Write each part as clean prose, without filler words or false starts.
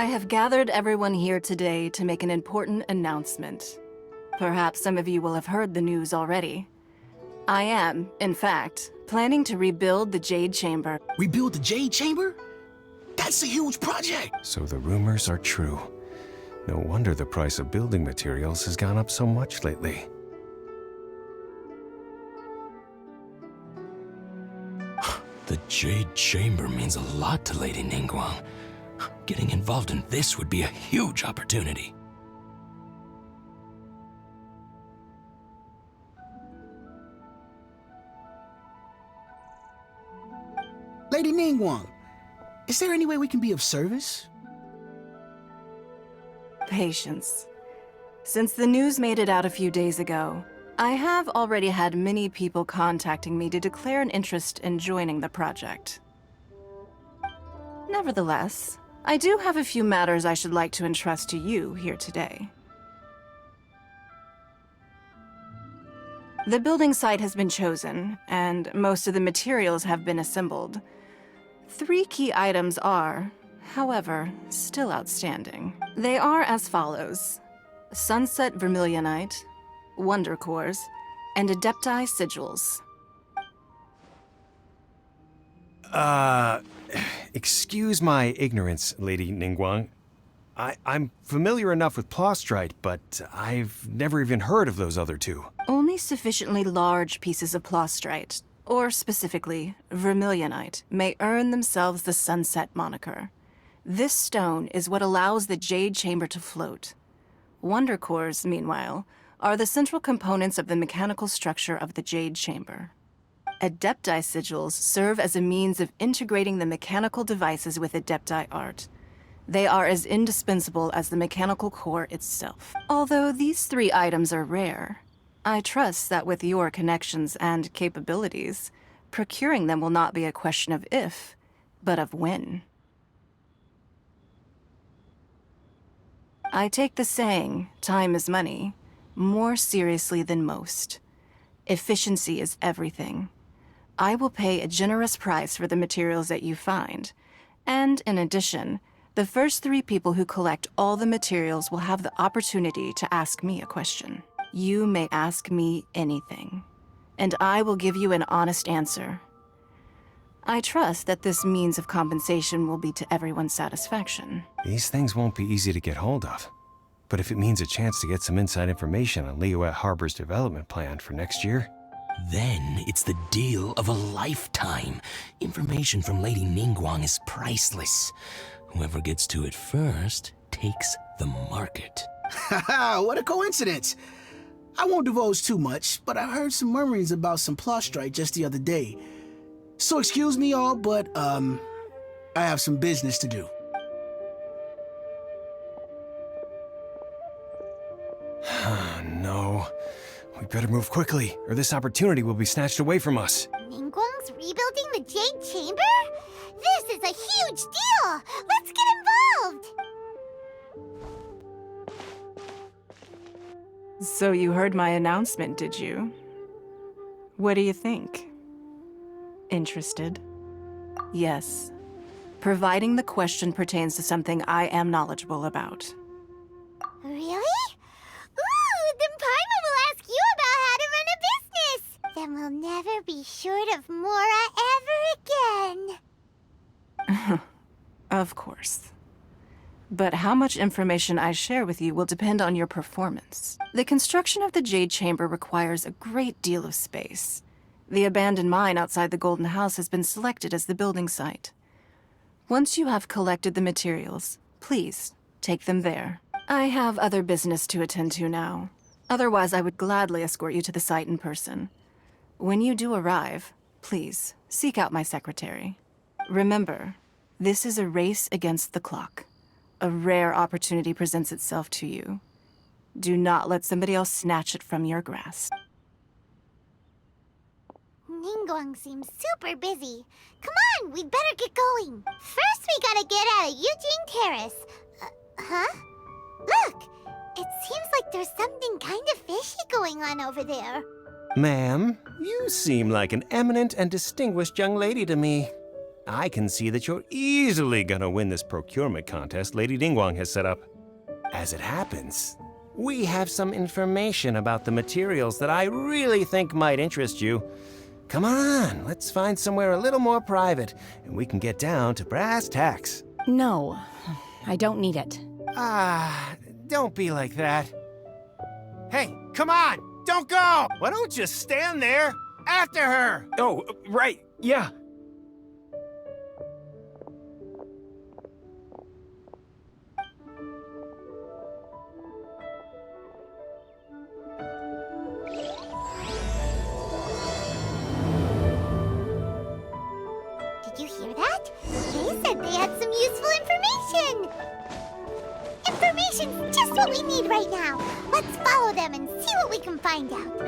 I have gathered everyone here today to make an important announcement. Perhaps some of you will have heard the news already. I am, in fact, planning to rebuild the Jade Chamber. Rebuild the Jade Chamber? That's a huge project! So the rumors are true. No wonder the price of building materials has gone up so much lately. The Jade Chamber means a lot to Lady Ningguang. Getting involved in this would be a huge opportunity. Lady Ningguang, is there any way we can be of service? Patience. Since the news made it out a few days ago, I have already had many people contacting me to declare an interest in joining the project. Nevertheless, I do have a few matters I should like to entrust to you here today. The building site has been chosen, and most of the materials have been assembled. 3 key items are, however, still outstanding. They are as follows: Sunset Vermilionite, Wonder Cores, and Adepti Sigils. Excuse my ignorance, Lady Ningguang. I'm familiar enough with Plostrite, but I've never even heard of those other 2. Only sufficiently large pieces of Plostrite, or specifically Vermilionite, may earn themselves the Sunset moniker. This stone is what allows the Jade Chamber to float. Wonder Cores, meanwhile, are the central components of the mechanical structure of the Jade Chamber. Adepti Sigils serve as a means of integrating the mechanical devices with Adepti art. They are as indispensable as the mechanical core itself. Although these 3 items are rare, I trust that with your connections and capabilities, procuring them will not be a question of if, but of when. I take the saying, time is money, more seriously than most. Efficiency is everything. I will pay a generous price for the materials that you find, and in addition, the first 3 people who collect all the materials will have the opportunity to ask me a question. You may ask me anything, and I will give you an honest answer. I trust that this means of compensation will be to everyone's satisfaction. These things won't be easy to get hold of. But if it means a chance to get some inside information on Liyuet Harbor's development plan for next year... Then it's the deal of a lifetime. Information from Lady Ningguang is priceless. Whoever gets to it first takes the market. Haha, what a coincidence! I won't divulge too much, but I heard some murmurings about some Plostrite just the other day. So excuse me all, but, I have some business to do. No. We better move quickly, or this opportunity will be snatched away from us. Ningguang's rebuilding the Jade Chamber? This is a huge deal! Let's get involved! So you heard my announcement, did you? What do you think? Interested? Yes. Providing the question pertains to something I am knowledgeable about. Really? Ooh, then Paimon will ask you about how to run a business! Then we'll never be short of Mora ever again. Of course. But how much information I share with you will depend on your performance. The construction of the Jade Chamber requires a great deal of space. The abandoned mine outside the Golden House has been selected as the building site. Once you have collected the materials, please take them there. I have other business to attend to now. Otherwise, I would gladly escort you to the site in person. When you do arrive, please seek out my secretary. Remember, this is a race against the clock. A rare opportunity presents itself to you. Do not let somebody else snatch it from your grasp. Ningguang seems super busy. Come on, we'd better get going. First, we gotta get out of Eugene Terrace. Huh? Look! It seems like there's something kind of fishy going on over there. Ma'am, you seem like an eminent and distinguished young lady to me. I can see that you're easily gonna win this procurement contest Lady Ningguang has set up. As it happens, we have some information about the materials that I really think might interest you. Come on, let's find somewhere a little more private, and we can get down to brass tacks. No, I don't need it. Don't be like that. Hey, come on, don't go! Why don't you stand there after her? Oh, right, yeah. Did you hear that? They said they had some useful information! Information's just what we need right now. Let's follow them and see what we can find out.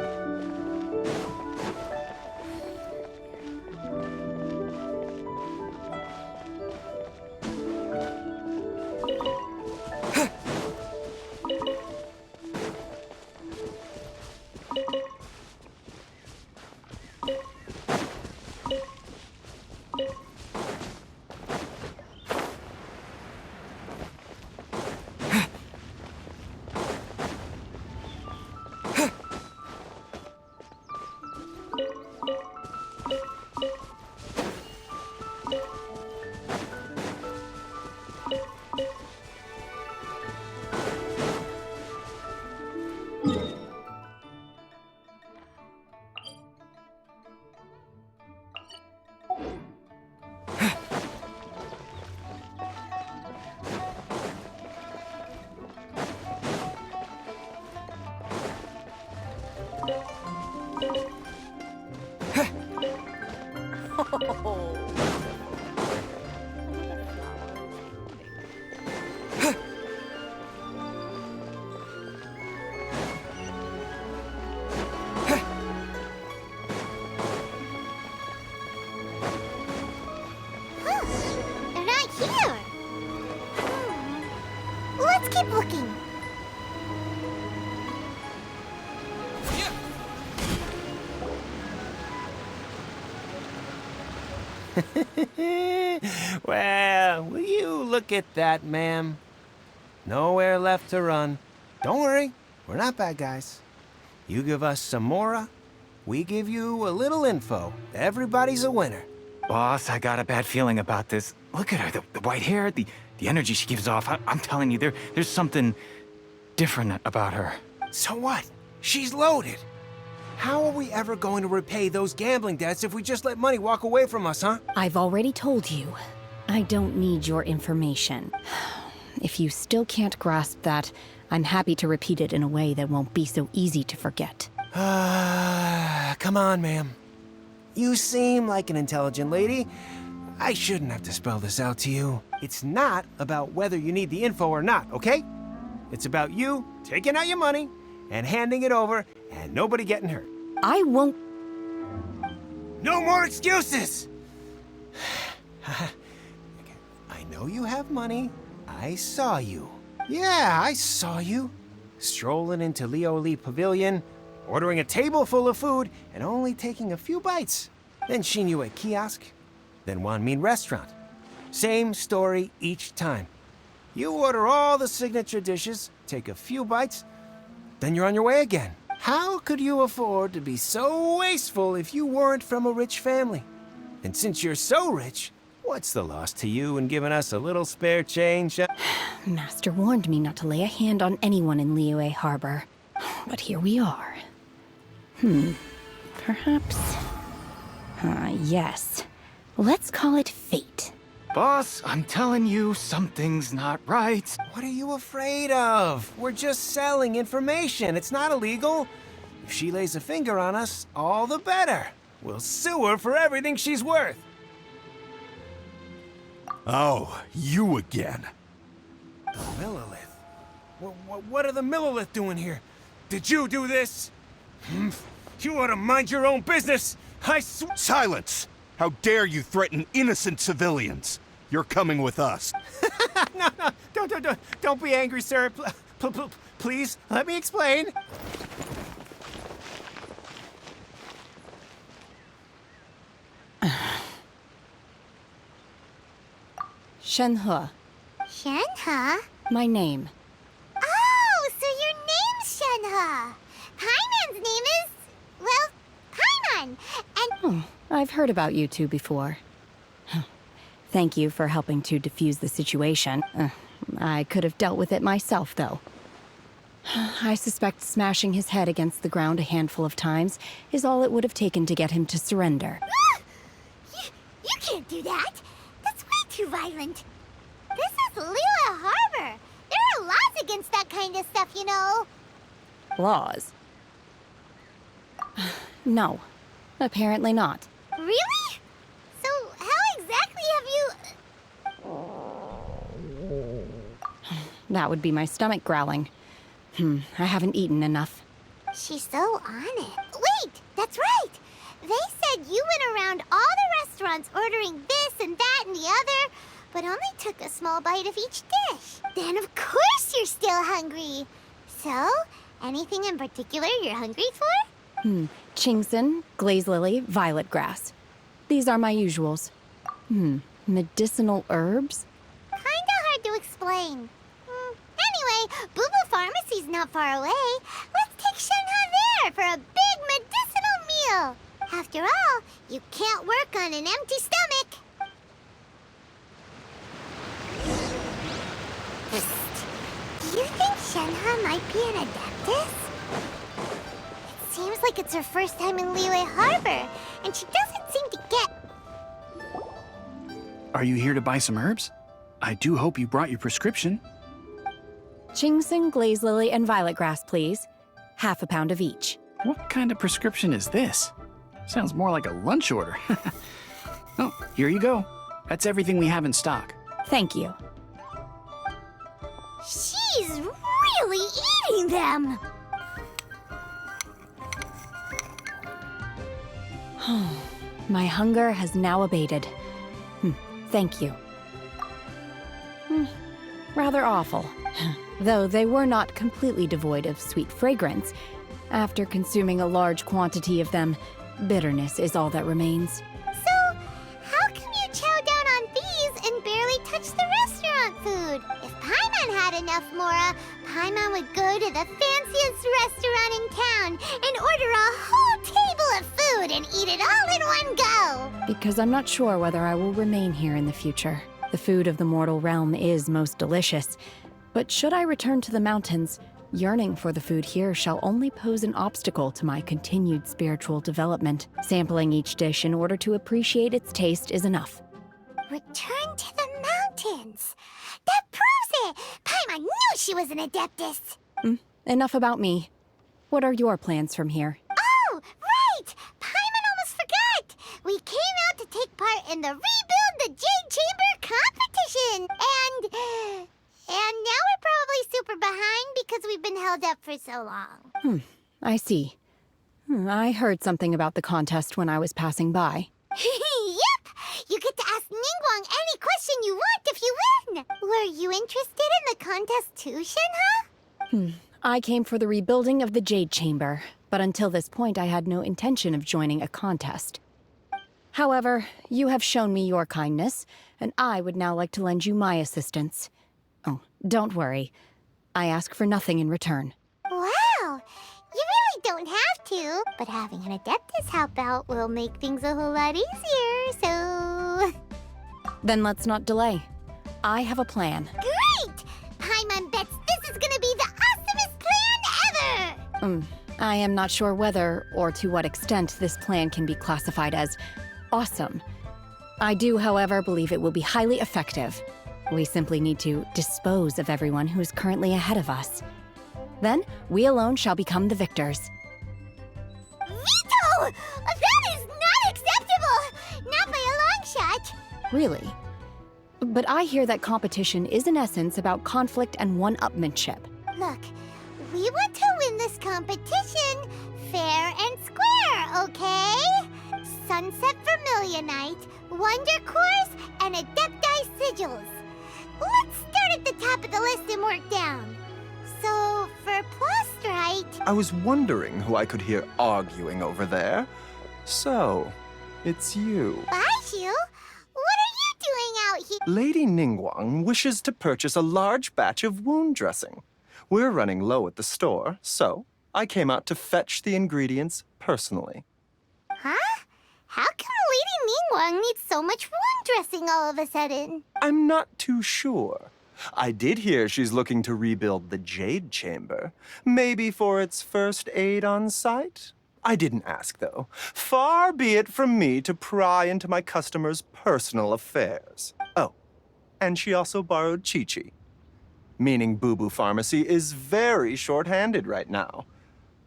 They're not here. Let's keep looking. Well, will you look at that, ma'am? Nowhere left to run. Don't worry, we're not bad guys. You give us some mora, we give you a little info. Everybody's a winner. Boss, I got a bad feeling about this. Look at her, the white hair, the energy she gives off. I'm telling you, there's something different about her. So what? She's loaded. How are we ever going to repay those gambling debts if we just let money walk away from us, huh? I've already told you, I don't need your information. If you still can't grasp that, I'm happy to repeat it in a way that won't be so easy to forget. Come on, ma'am. You seem like an intelligent lady. I shouldn't have to spell this out to you. It's not about whether you need the info or not, okay? It's about you taking out your money and handing it over and nobody getting hurt. I won't. No more excuses! I know you have money. I saw you. Yeah, I saw you. Strolling into Leo Lee Pavilion, ordering a table full of food, and only taking a few bites. Then Shinyue Kiosk, then Wanmin Restaurant. Same story each time. You order all the signature dishes, take a few bites, then you're on your way again. How could you afford to be so wasteful if you weren't from a rich family? And since you're so rich, what's the loss to you in giving us a little spare change? Master warned me not to lay a hand on anyone in Liyue Harbor. But here we are. Perhaps... yes. Let's call it fate. Boss, I'm telling you, something's not right. What are you afraid of? We're just selling information. It's not illegal. If she lays a finger on us, all the better. We'll sue her for everything she's worth. Oh, you again. The Millilith. What are the Millilith doing here? Did you do this? You ought to mind your own business. Silence! How dare you threaten innocent civilians? You're coming with us. No, don't be angry, sir. Please, let me explain. Shenhe, Shenhe? my name. Oh, so your name's Shenhe. Paimon's name is, well, Paimon. And Oh, I've heard about you two before. Thank you for helping to defuse the situation. I could have dealt with it myself, though. I suspect smashing his head against the ground a handful of times is all it would have taken to get him to surrender. you can't do that. That's way too violent. This is Lila Harbor. There are laws against that kind of stuff, you know. Laws? No, apparently not. Really? So how exactly have you... That would be my stomach growling. I haven't eaten enough. She's so on it. Wait, that's right. They said you went around all the restaurants ordering this and that and the other, but only took a small bite of each dish. Then of course you're still hungry. So, anything in particular you're hungry for? Chingson, glaze lily, violet grass. These are my usuals. Medicinal herbs? Kinda hard to explain. Anyway, Booba Pharmacy's not far away. Let's take Shenhe there for a big medicinal meal. After all, you can't work on an empty stomach. Psst. Do you think Shenhe might be an adeptus? It seems like it's her first time in Liyue Harbor, and she doesn't seem to get... Are you here to buy some herbs? I do hope you brought your prescription. Chingson, glaze lily, and violet grass, please. Half a pound of each. What kind of prescription is this? Sounds more like a lunch order. Oh, here you go. That's everything we have in stock. Thank you. She's really eating them! My hunger has now abated. Thank you. Rather awful. Though they were not completely devoid of sweet fragrance. After consuming a large quantity of them, bitterness is all that remains. So, how come you chow down on these and barely touch the restaurant food? If Paimon had enough Mora, Paimon would go to the fanciest restaurant in town and order a whole table of food and eat it all in one go! Because I'm not sure whether I will remain here in the future. The food of the mortal realm is most delicious. But should I return to the mountains, yearning for the food here shall only pose an obstacle to my continued spiritual development. Sampling each dish in order to appreciate its taste is enough. Return to the mountains! That proves it! Paimon knew she was an adeptus! Enough about me. What are your plans from here? Oh, right! Paimon almost forgot! We came out to take part in the Rebuild the Jade Chamber competition! And now we're probably super behind because we've been held up for so long. I see. I heard something about the contest when I was passing by. Yep! You get to ask Ningguang any question you want if you win! Were you interested in the contest too, Shenhe? I came for the rebuilding of the Jade Chamber, but until this point I had no intention of joining a contest. However, you have shown me your kindness, and I would now like to lend you my assistance. Oh, don't worry. I ask for nothing in return. Wow! You really don't have to, but having an adeptus help out will make things a whole lot easier, so... Then let's not delay. I have a plan. Great! Paimon bets this is gonna be the awesomest plan ever! I am not sure whether or to what extent this plan can be classified as awesome. I do, however, believe it will be highly effective. We simply need to dispose of everyone who is currently ahead of us. Then, we alone shall become the victors. Veto! That is not acceptable! Not by a long shot! Really? But I hear that competition is in essence about conflict and one-upmanship. Look, we want to win this competition fair and square, okay? Sunset Vermilionite, Wonder Cores, and Adepti Sigils. Let's start at the top of the list and work down. So, for Plastrite... I was wondering who I could hear arguing over there. So, it's you. Baiju? What are you doing out here? Lady Ningguang wishes to purchase a large batch of wound dressing. We're running low at the store, so I came out to fetch the ingredients personally. Huh? How come Lady Ningguang needs so much wound dressing all of a sudden? I'm not too sure. I did hear she's looking to rebuild the Jade Chamber. Maybe for its first aid on site? I didn't ask, though. Far be it from me to pry into my customers' personal affairs. Oh, and she also borrowed Chi-Chi. Meaning Boo Boo Pharmacy is very short-handed right now.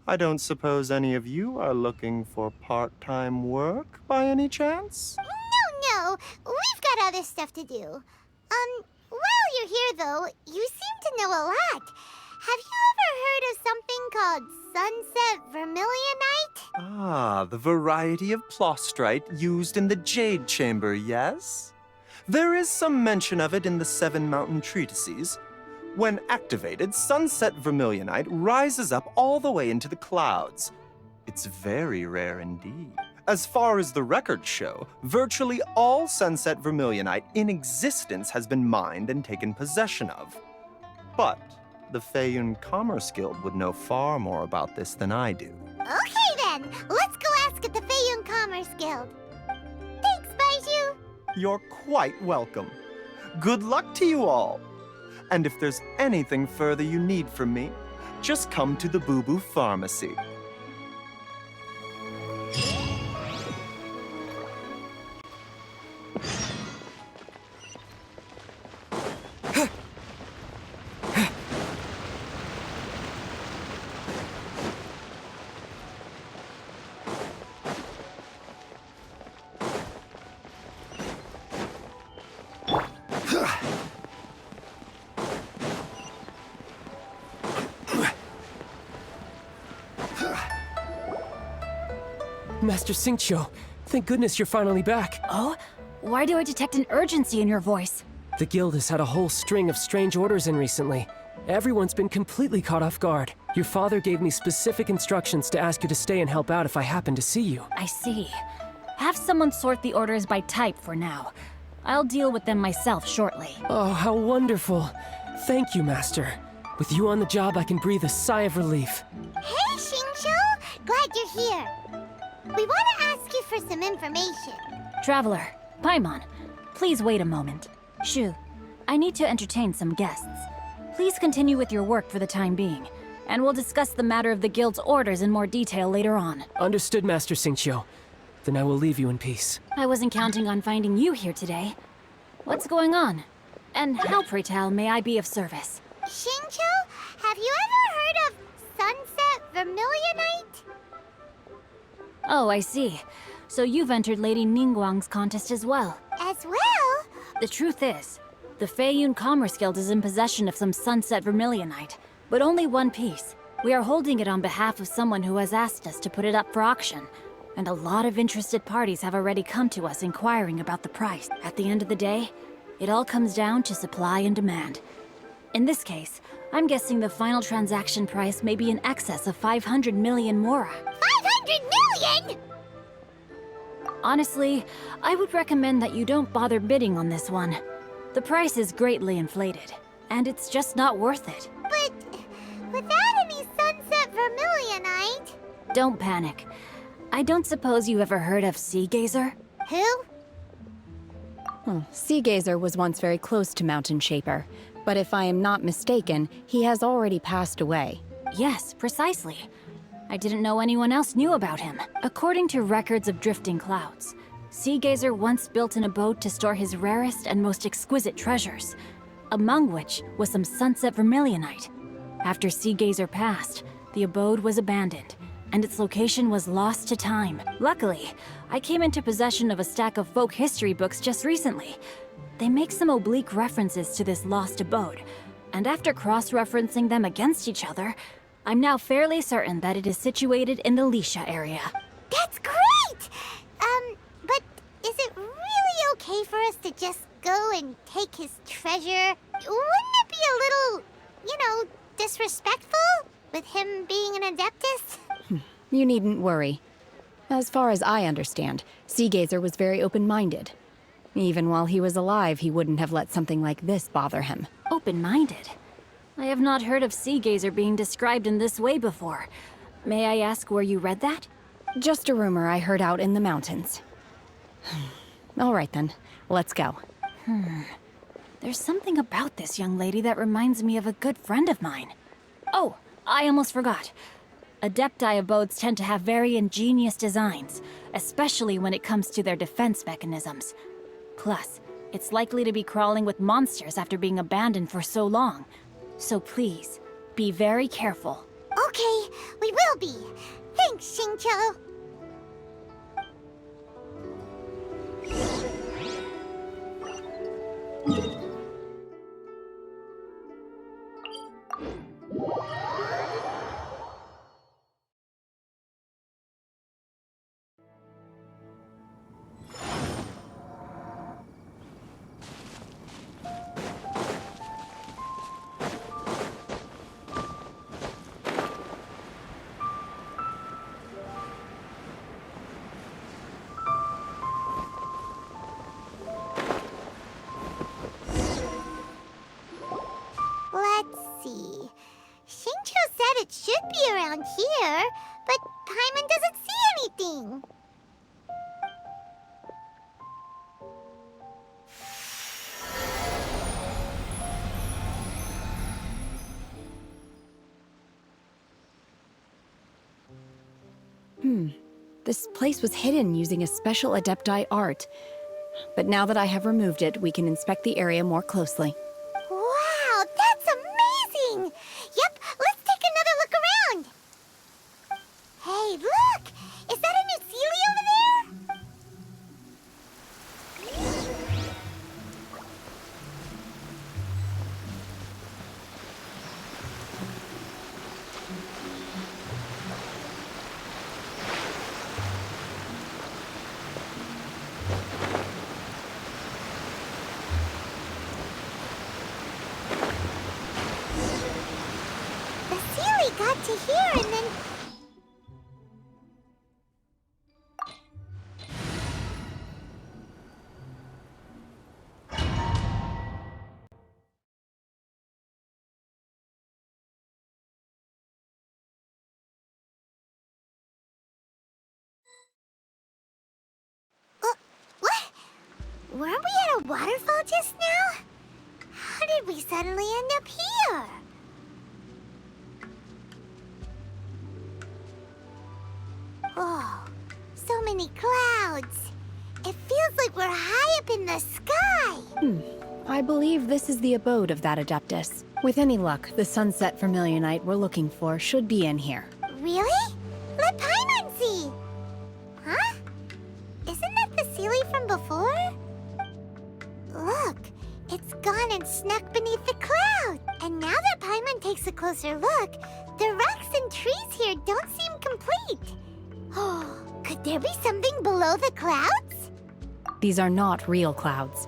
I don't suppose any of you are looking for part-time work by any chance? No, we've got other stuff to do. While you're here, though, you seem to know a lot. Have you ever heard of something called Sunset Vermilionite? Ah, the variety of plostrite used in the Jade Chamber, yes? There is some mention of it in the Seven Mountain Treatises. When activated, Sunset Vermilionite rises up all the way into the clouds. It's very rare indeed. As far as the records show, virtually all Sunset Vermilionite in existence has been mined and taken possession of. But the Feiyun Commerce Guild would know far more about this than I do. Okay then, let's go ask at the Feiyun Commerce Guild. Thanks, Baiju. You're quite welcome. Good luck to you all. And if there's anything further you need from me, just come to the Boo Boo Pharmacy. Master Xingqiu, thank goodness you're finally back. Oh? Why do I detect an urgency in your voice? The guild has had a whole string of strange orders in recently. Everyone's been completely caught off guard. Your father gave me specific instructions to ask you to stay and help out if I happen to see you. I see. Have someone sort the orders by type for now. I'll deal with them myself shortly. Oh, how wonderful. Thank you, Master. With you on the job, I can breathe a sigh of relief. Hey, Xingqiu! Glad you're here. We want to ask you for some information. Traveler, Paimon, please wait a moment. Shu, I need to entertain some guests. Please continue with your work for the time being, and we'll discuss the matter of the guild's orders in more detail later on. Understood, Master Xingqiu. Then I will leave you in peace. I wasn't counting on finding you here today. What's going on? And how, pray tell, may I be of service? Xingqiu, have you ever heard of Sunset Vermilionite? Oh, I see. So you've entered Lady Ningguang's contest as well. As well? The truth is, the Feiyun Commerce Guild is in possession of some Sunset Vermilionite, but only one piece. We are holding it on behalf of someone who has asked us to put it up for auction, and a lot of interested parties have already come to us inquiring about the price. At the end of the day, it all comes down to supply and demand. In this case, I'm guessing the final transaction price may be in excess of 500 million mora. 500 million?! Honestly, I would recommend that you don't bother bidding on this one. The price is greatly inflated, and it's just not worth it. But without any Sunset Vermilionite... Don't panic. I don't suppose you ever heard of Sea Gazer? Who? Sea Gazer was once very close to Mountain Shaper, but if I am not mistaken, he has already passed away. Yes, precisely. I didn't know anyone else knew about him. According to records of drifting clouds, Sea Gazer once built an abode to store his rarest and most exquisite treasures, among which was some Sunset Vermilionite. After Sea Gazer passed, the abode was abandoned, and its location was lost to time. Luckily, I came into possession of a stack of folk history books just recently. They make some oblique references to this lost abode, and after cross-referencing them against each other, I'm now fairly certain that it is situated in the Lisha area. That's great! But is it really okay for us to just go and take his treasure? Wouldn't it be a little, disrespectful? With him being an Adeptus? You needn't worry. As far as I understand, Sea Gazer was very open-minded. Even while he was alive, he wouldn't have let something like this bother him. Open-minded. I have not heard of Sea Gazer being described in this way before. May I ask where you read that? Just a rumor I heard out in the mountains. All right then, let's go. There's something about this young lady that reminds me of a good friend of mine. Oh, I almost forgot. Adepti abodes tend to have very ingenious designs, especially when it comes to their defense mechanisms. Plus, it's likely to be crawling with monsters after being abandoned for so long. So please, be very careful. Okay, we will be. Thanks, Xingqiu. Let's see. Xingqiu said it should be around here, but Paimon doesn't see anything. This place was hidden using a special Adepti art. But now that I have removed it, we can inspect the area more closely. Wow, that's amazing! Yep, let's take another look around. Hey, look! Is that a new Sealy over there? The Sealy got to here and then... What? Weren't we at a waterfall just now? How did we suddenly end up here? Oh, so many clouds. It feels like we're high up in the sky. I believe this is the abode of that Adeptus. With any luck, the sunset Vermilionite we're looking for should be in here. Really? Let Paimon see. Huh? Isn't that the Sealy from before? Look, it's gone and snuck beneath the cloud. And now that Paimon takes a closer look, the rocks and trees here don't seem complete. Oh, could there be something below the clouds? These are not real clouds.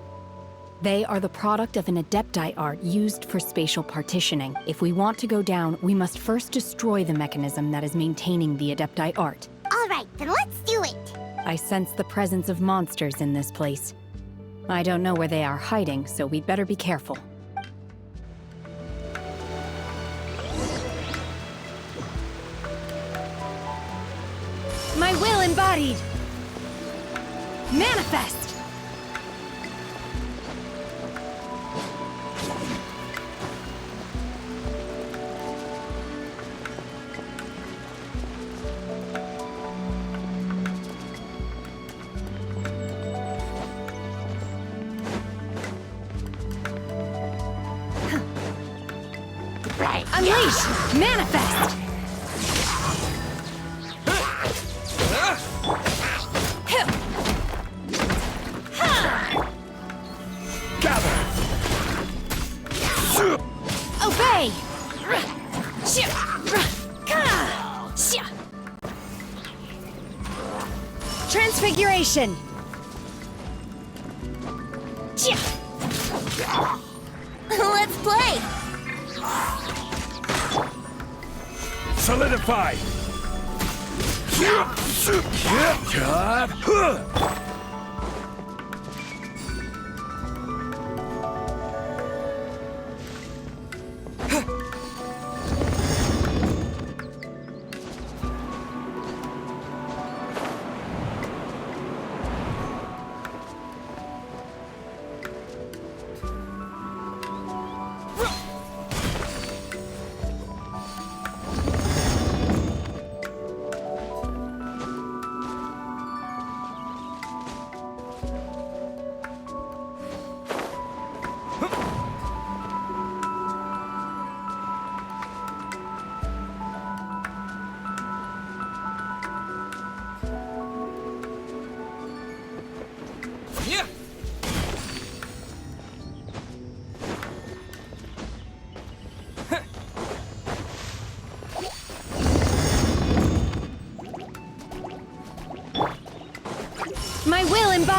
They are the product of an Adepti art used for spatial partitioning. If we want to go down, we must first destroy the mechanism that is maintaining the Adepti art. All right, then let's do it. I sense the presence of monsters in this place. I don't know where they are hiding, so we'd better be careful. My will embodied! Manifest! Unleash! Manifest! Gather! Obey! Transfiguration! Let's play. Solidify!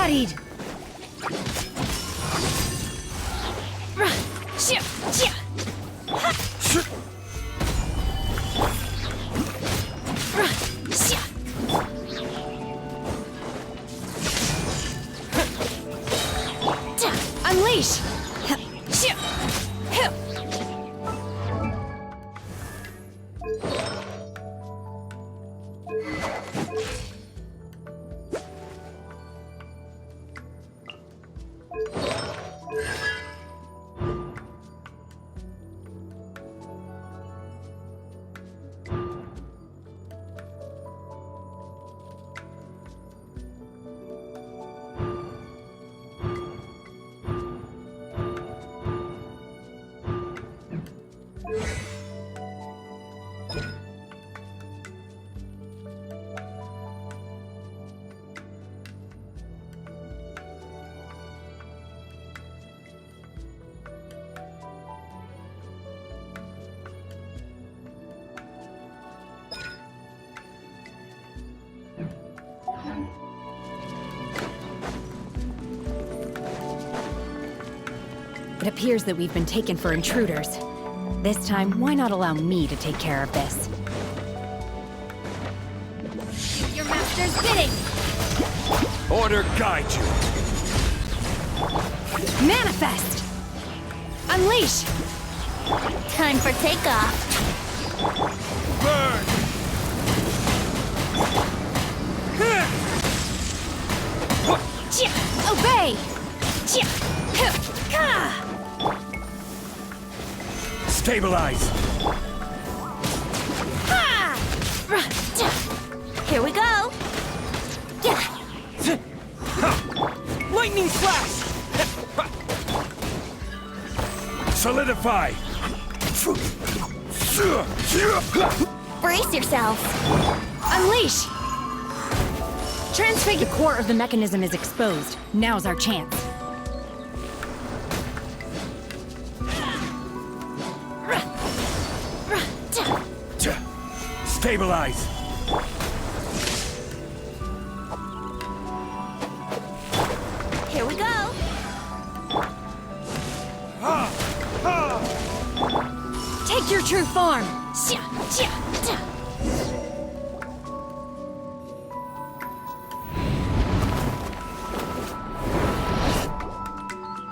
embodied! Unleash! It appears that we've been taken for intruders. This time, why not allow me to take care of this? Your master's bidding! Order guide you. Manifest! Unleash! Time for takeoff. Burn! Obey! Stabilize! Here we go! Lightning flash! Solidify! Brace yourselves! Unleash! Transfigure. The core of the mechanism is exposed. Now's our chance. Stabilize! Here we go! Take your true form!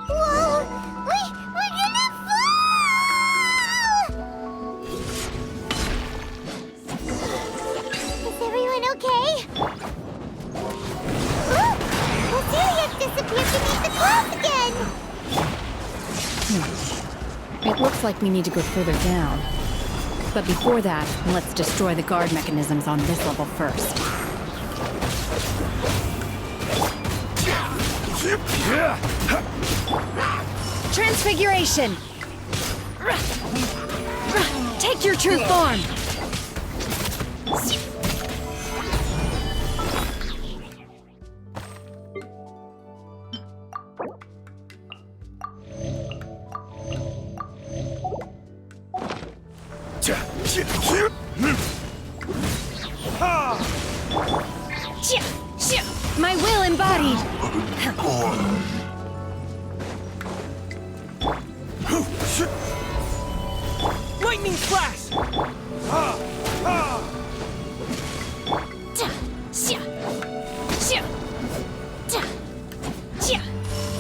Whoa! We're gonna fall! Is everyone okay? Ophelia disappeared beneath the clouds again! It looks like we need to go further down. But before that, let's destroy the guard mechanisms on this level first. Transfiguration! Take your true form! My will embodied! Lightning flash!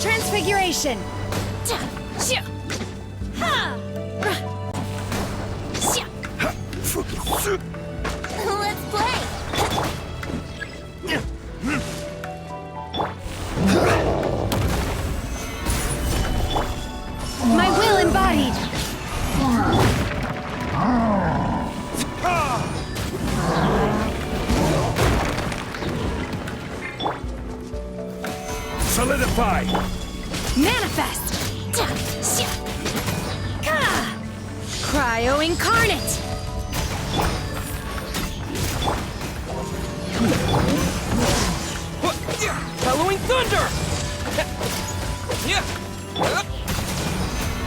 Transfiguration! Let's play! My will embodied! Solidify! Manifest! Cryo incarnate! Bellowing thunder!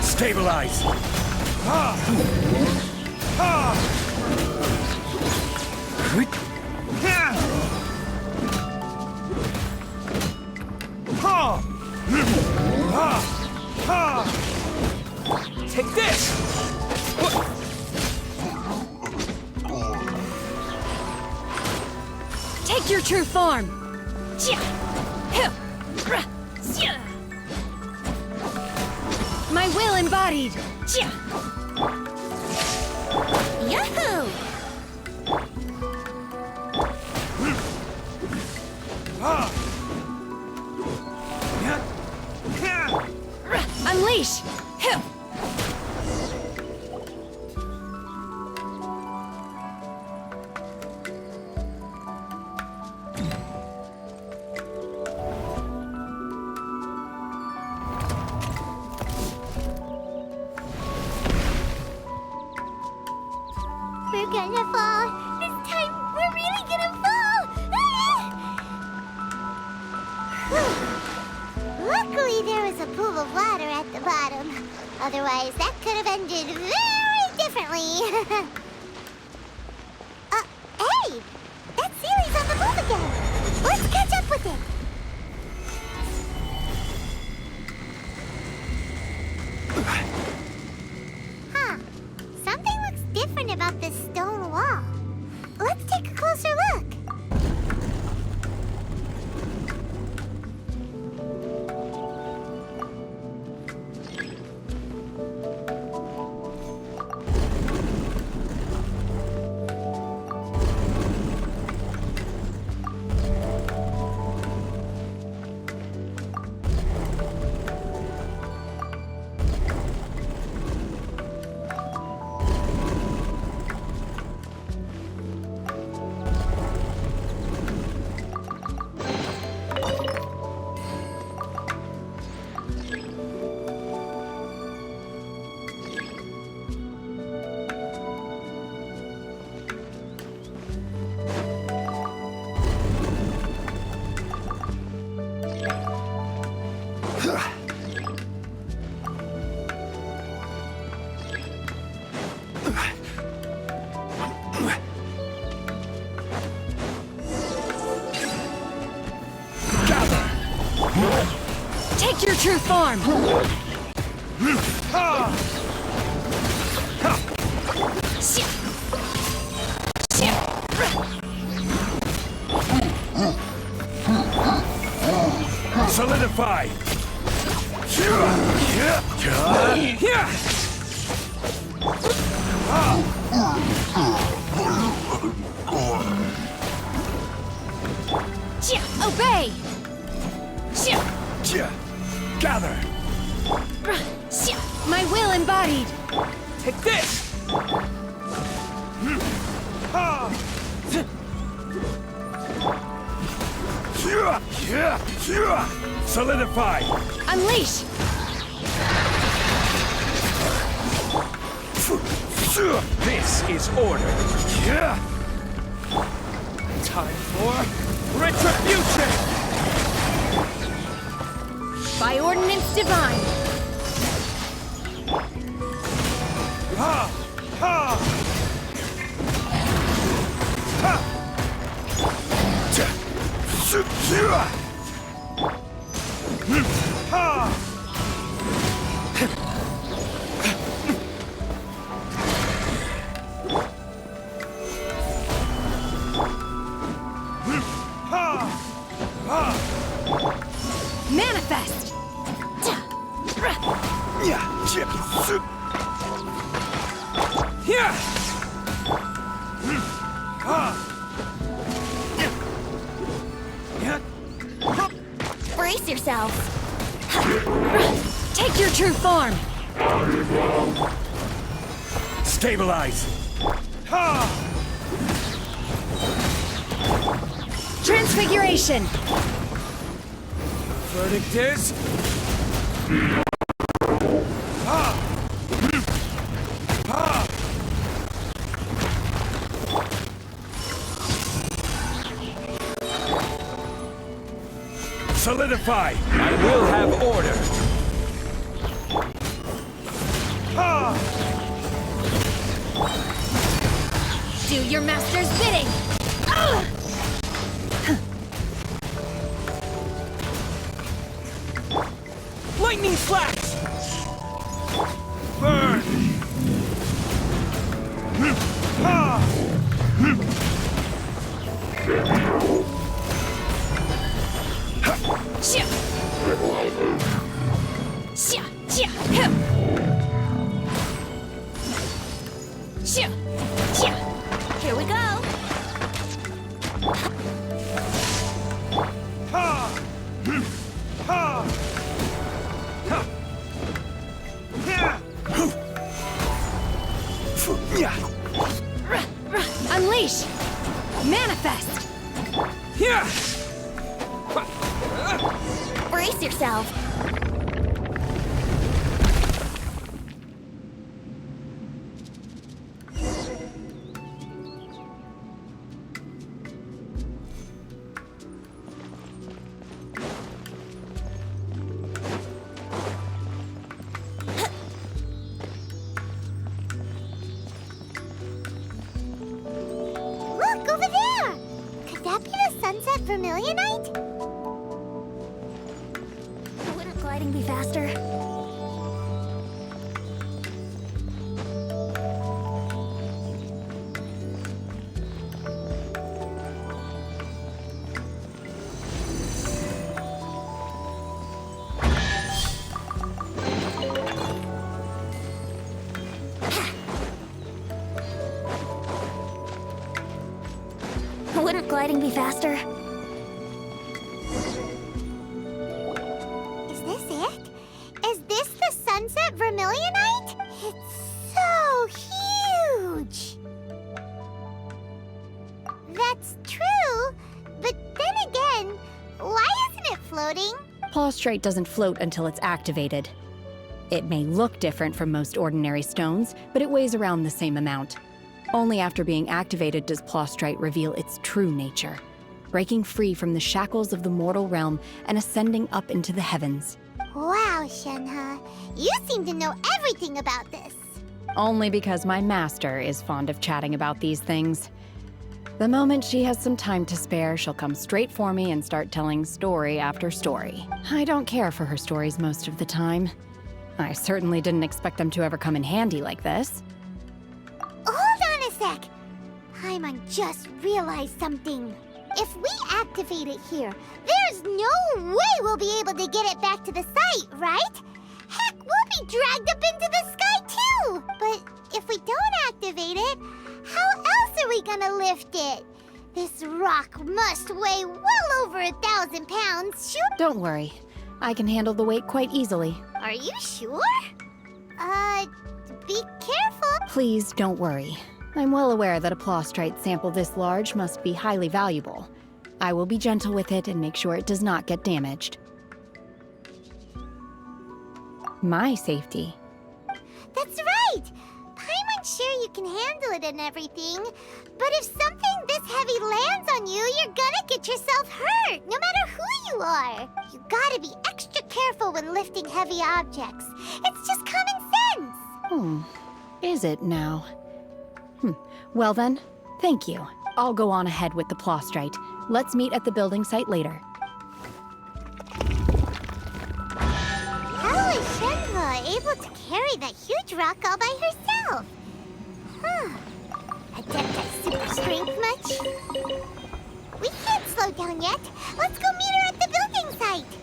Stabilize! Take this! Take your true form! My will embodied! Yahoo! Unleash! We're gonna fall. This time, we're really gonna fall. Luckily, there was a pool of water at the bottom. Otherwise, that could have ended very differently. Hey! That Sealy's on the move again. Let's catch up with it. Huh. Something looks different about this stone wall. Let's take a closer look. Take your true form! Solidify! Obey! Gather! My will embodied! Take this! Solidify! Unleash! This is order. Time for retribution! By ordinance divine! Manifest! Brace yourselves. Take your true form! Stabilize! Transfiguration! Verdict is... Solidify! I will have order. Do your master's bidding! Here we go. Unleash! Manifest! Brace yourself. Look, over there! Could that be the sunset vermilionite? Wouldn't gliding be faster? Wouldn't gliding be faster? Is this it? Is this the sunset vermilionite? It's so huge! That's true, but then again, why isn't it floating? Plaustrite doesn't float until it's activated. It may look different from most ordinary stones, but it weighs around the same amount. Only after being activated does Plaustrite reveal its true nature, breaking free from the shackles of the mortal realm and ascending up into the heavens. Wow, Shenhe, you seem to know everything about this. Only because my master is fond of chatting about these things. The moment she has some time to spare, she'll come straight for me and start telling story after story. I don't care for her stories most of the time. I certainly didn't expect them to ever come in handy like this. Hold on a sec. Paimon just realized something. If we activate it here, there's no way we'll be able to get it back to the site, right? Heck, we'll be dragged up into the sky too! But if we don't activate it, how else are we gonna lift it? This rock must weigh well over 1,000 pounds, shoot! Don't worry. I can handle the weight quite easily. Are you sure? Be careful. Please don't worry. I'm well aware that a Plaustrite sample this large must be highly valuable. I will be gentle with it and make sure it does not get damaged. My safety. That's right! Paimon's sure you can handle it and everything, but if something this heavy lands on you, you're gonna get yourself hurt, no matter who you are. You gotta be extra careful when lifting heavy objects. It's just common sense. Is it now? Well then, thank you. I'll go on ahead with the Plaustrite. Let's meet at the building site later. How is Shenhe able to carry that huge rock all by herself? Adepti super strength much? We can't slow down yet. Let's go meet her at the building site.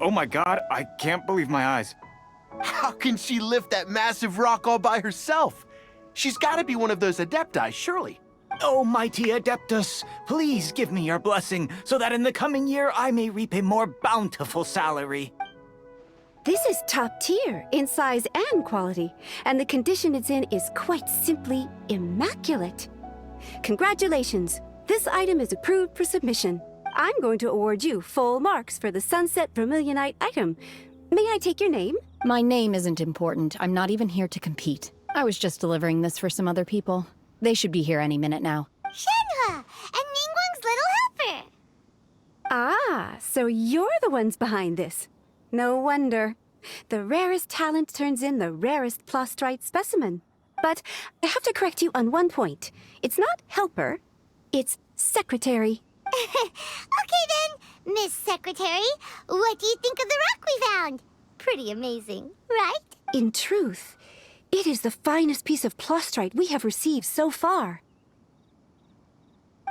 Oh my god, I can't believe my eyes. How can she lift that massive rock all by herself? She's gotta be one of those Adepti, surely. O mighty Adeptus, please give me your blessing so that in the coming year I may reap a more bountiful salary. This is top tier in size and quality, and the condition it's in is quite simply immaculate. Congratulations! This item is approved for submission. I'm going to award you full marks for the Sunset Vermilionite item. May I take your name? My name isn't important. I'm not even here to compete. I was just delivering this for some other people. They should be here any minute now. Shenhua, and Ningguang's little helper. Ah, so you're the ones behind this. No wonder. The rarest talent turns in the rarest plastrite specimen. But I have to correct you on one point. It's not helper, it's secretary. Okay then, Miss Secretary, what do you think of the rock we found? Pretty amazing, right? In truth, it is the finest piece of plastrite we have received so far.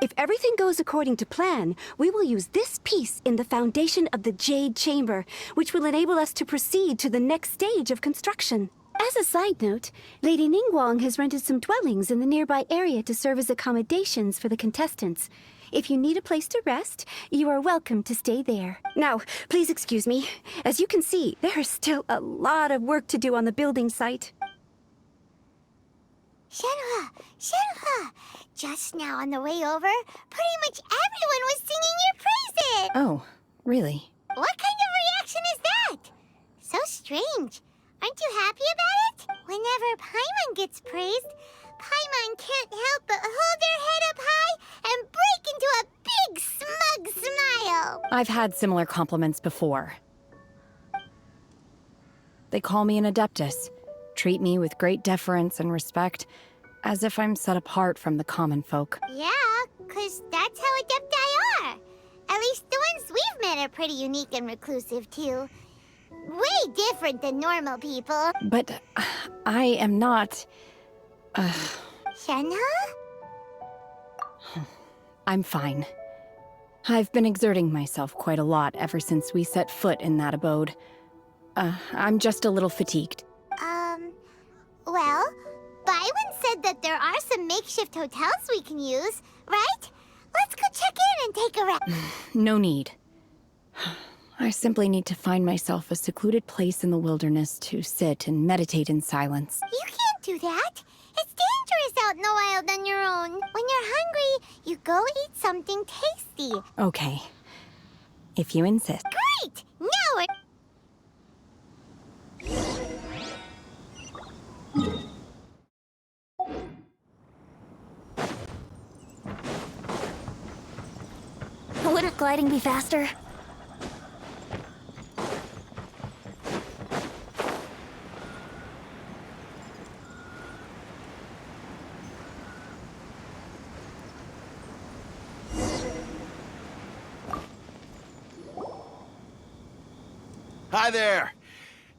If everything goes according to plan, we will use this piece in the foundation of the Jade Chamber, which will enable us to proceed to the next stage of construction. As a side note, Lady Ningguang has rented some dwellings in the nearby area to serve as accommodations for the contestants. If you need a place to rest, you are welcome to stay there. Now, please excuse me. As you can see, there is still a lot of work to do on the building site. Shenhua, just now on the way over, pretty much everyone was singing your praises! Oh, really? What kind of reaction is that? So strange. Aren't you happy about it? Whenever Paimon gets praised, Paimon can't help but hold their head up high and break into a big smug smile. I've had similar compliments before. They call me an Adeptus, treat me with great deference and respect, as if I'm set apart from the common folk. Yeah, 'cause that's how Adepti are. At least the ones we've met are pretty unique and reclusive, too. Way different than normal people. But I am not... Shenhua? I'm fine. I've been exerting myself quite a lot ever since we set foot in that abode. I'm just a little fatigued. Well, Byron said that there are some makeshift hotels we can use, right? Let's go check in and take a rest. No need. I simply need to find myself a secluded place in the wilderness to sit and meditate in silence. You can't do that. It's dangerous out in the wild on your own. When you're hungry, you go eat something tasty. Okay. If you insist. Great! Now we're... Wouldn't gliding be faster? Hi there!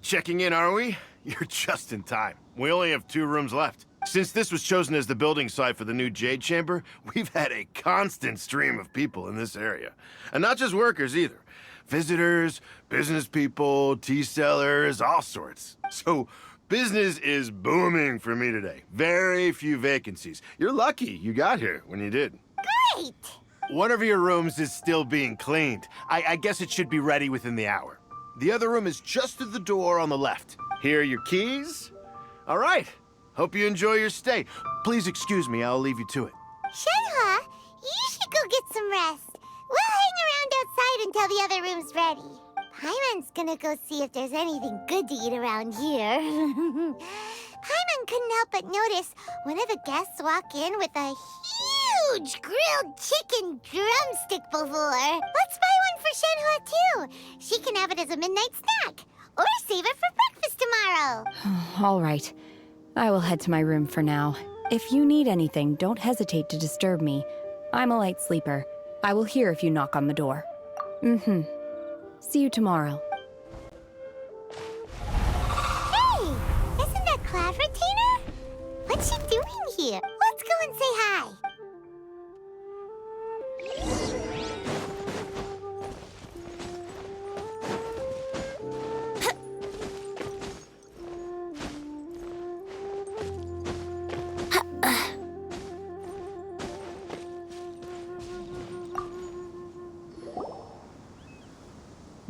Checking in, are we? You're just in time. We only have 2 rooms left. Since this was chosen as the building site for the new Jade Chamber, we've had a constant stream of people in this area. And not just workers either. Visitors, business people, tea sellers, all sorts. So, business is booming for me today. Very few vacancies. You're lucky you got here when you did. Great! One of your rooms is still being cleaned. I guess it should be ready within the hour. The other room is just through the door on the left. Here are your keys. All right. Hope you enjoy your stay. Please excuse me, I'll leave you to it. Shenhua, you should go get some rest. We'll hang around outside until the other room's ready. Paimon's gonna go see if there's anything good to eat around here. Paimon couldn't help but notice one of the guests walk in with a huge grilled chicken drumstick before. Let's buy one for Shenhua too. She can have it as a midnight snack. Or save it for breakfast tomorrow. All right. I will head to my room for now. If you need anything, don't hesitate to disturb me. I'm a light sleeper. I will hear if you knock on the door. See you tomorrow. Hey! Isn't that Cloud Retainer? What's she doing here? Let's go and say hi.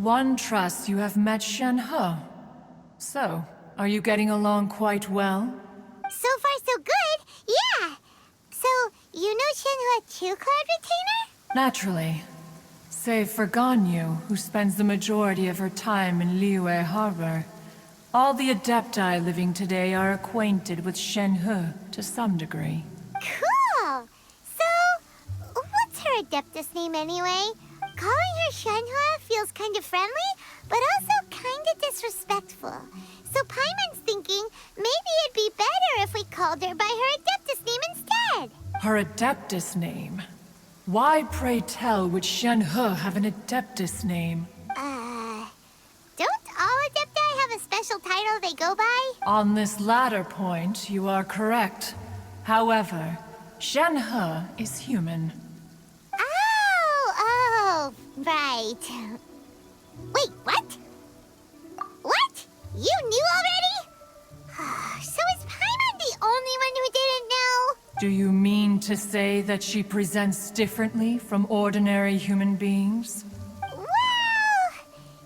One trusts you have met Shen He. So, are you getting along quite well? So far, so good. Yeah. So, you know Shenhua too, Cloud Retainer? Naturally. Save for Ganyu, who spends the majority of her time in Liyue Harbor. All the Adepti living today are acquainted with Shen He to some degree. Cool. So, what's her Adeptus name anyway? Calling her Shenhua feels kind of friendly, but also kind of disrespectful. So Paimon's thinking maybe it'd be better if we called her by her Adeptus name instead. Her Adeptus name? Why, pray tell, would Shen He have an Adeptus name? Don't all Adepti have a special title they go by? On this latter point, you are correct. However, Shen He is human. Oh, right. Wait, what? What? You knew already? So is Paimon the only one who didn't know? Do you mean to say that she presents differently from ordinary human beings? Well,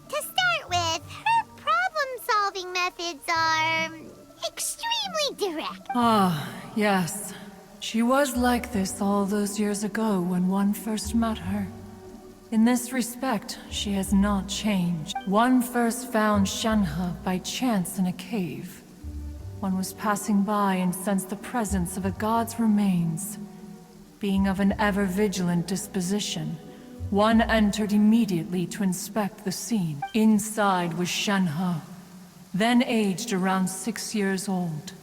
to start with, her problem-solving methods are extremely direct. Ah, yes. She was like this all those years ago when one first met her. In this respect, she has not changed. One first found Shenhe by chance in a cave. One was passing by and sensed the presence of a god's remains. Being of an ever-vigilant disposition, one entered immediately to inspect the scene. Inside was Shenhe, then aged around 6 years old.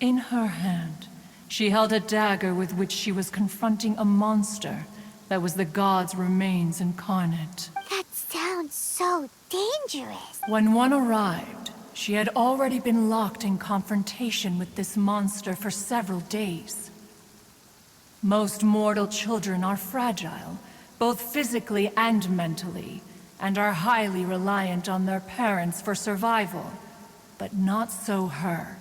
In her hand, she held a dagger with which she was confronting a monster that was the god's remains incarnate. That sounds so dangerous. When one arrived, she had already been locked in confrontation with this monster for several days. Most mortal children are fragile, both physically and mentally, and are highly reliant on their parents for survival. But not so her.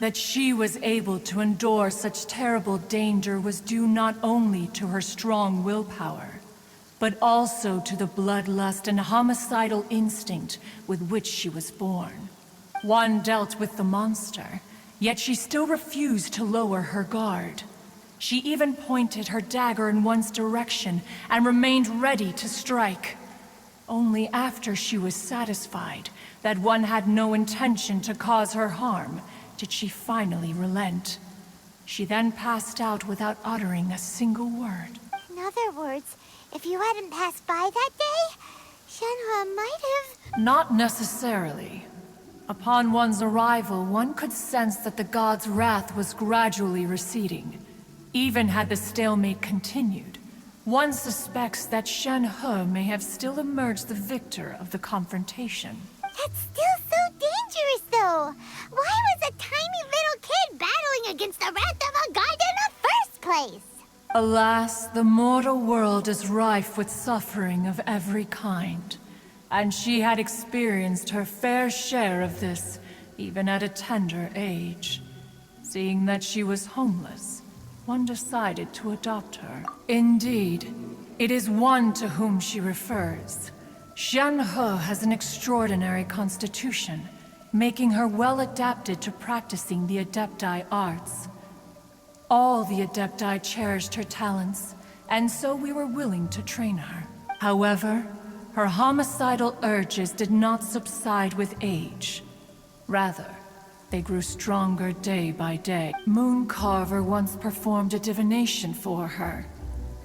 That she was able to endure such terrible danger was due not only to her strong willpower, but also to the bloodlust and homicidal instinct with which she was born. One dealt with the monster, yet she still refused to lower her guard. She even pointed her dagger in one's direction and remained ready to strike. Only after she was satisfied that one had no intention to cause her harm did she finally relent. She then passed out without uttering a single word. In other words, if you hadn't passed by that day, Shenhua might have... Not necessarily. Upon one's arrival, one could sense that the god's wrath was gradually receding. Even had the stalemate continued, one suspects that Shen He may have still emerged the victor of the confrontation. That's still so dangerous, though. Why was a tiny little kid battling against the wrath of a god in the first place? Alas, the mortal world is rife with suffering of every kind. And she had experienced her fair share of this, even at a tender age. Seeing that she was homeless, one decided to adopt her. Indeed, it is one to whom she refers. Shen He has an extraordinary constitution, making her well adapted to practicing the Adepti arts. All the Adepti cherished her talents, and so we were willing to train her. However, her homicidal urges did not subside with age. Rather, they grew stronger day by day. Mooncarver once performed a divination for her.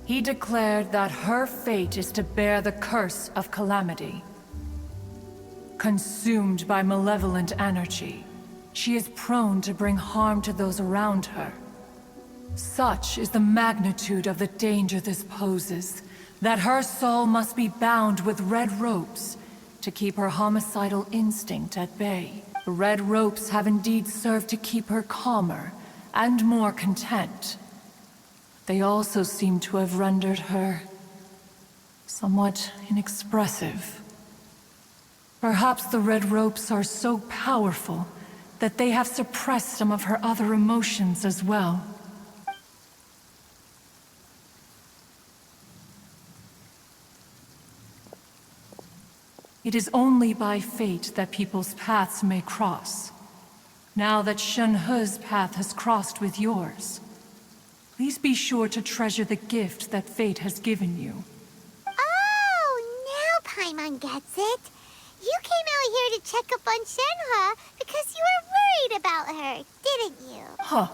He declared that her fate is to bear the curse of calamity. Consumed by malevolent energy, she is prone to bring harm to those around her. Such is the magnitude of the danger this poses, that her soul must be bound with red ropes to keep her homicidal instinct at bay. The red ropes have indeed served to keep her calmer and more content. They also seem to have rendered her somewhat inexpressive. Perhaps the red ropes are so powerful that they have suppressed some of her other emotions as well. It is only by fate that people's paths may cross. Now that Shenhe's path has crossed with yours, please be sure to treasure the gift that fate has given you. Oh, now Paimon gets it. You came out here to check up on Shenhe because you were worried about her, didn't you? Huh.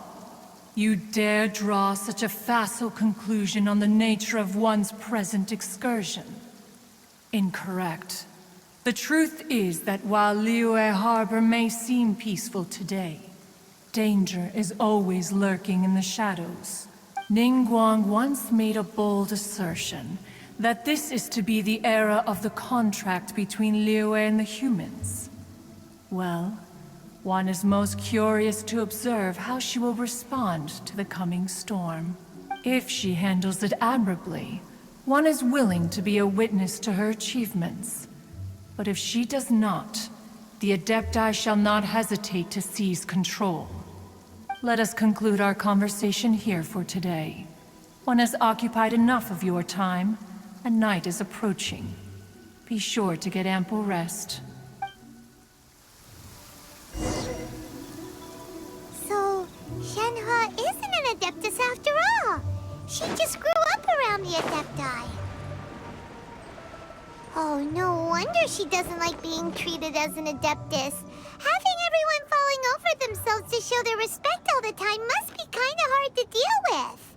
You dare draw such a facile conclusion on the nature of one's present excursion? Incorrect. The truth is that while Liyue Harbor may seem peaceful today, danger is always lurking in the shadows. Ningguang once made a bold assertion that this is to be the era of the contract between Liyue and the humans. Well, one is most curious to observe how she will respond to the coming storm. If she handles it admirably, one is willing to be a witness to her achievements. But if she does not, the Adepti shall not hesitate to seize control. Let us conclude our conversation here for today. One has occupied enough of your time, and night is approaching. Be sure to get ample rest. So, Shenhe isn't an Adeptus after all. She just grew up around the Adepti. Oh, no wonder she doesn't like being treated as an Adeptus. Having everyone falling over themselves to show their respect all the time must be kinda hard to deal with.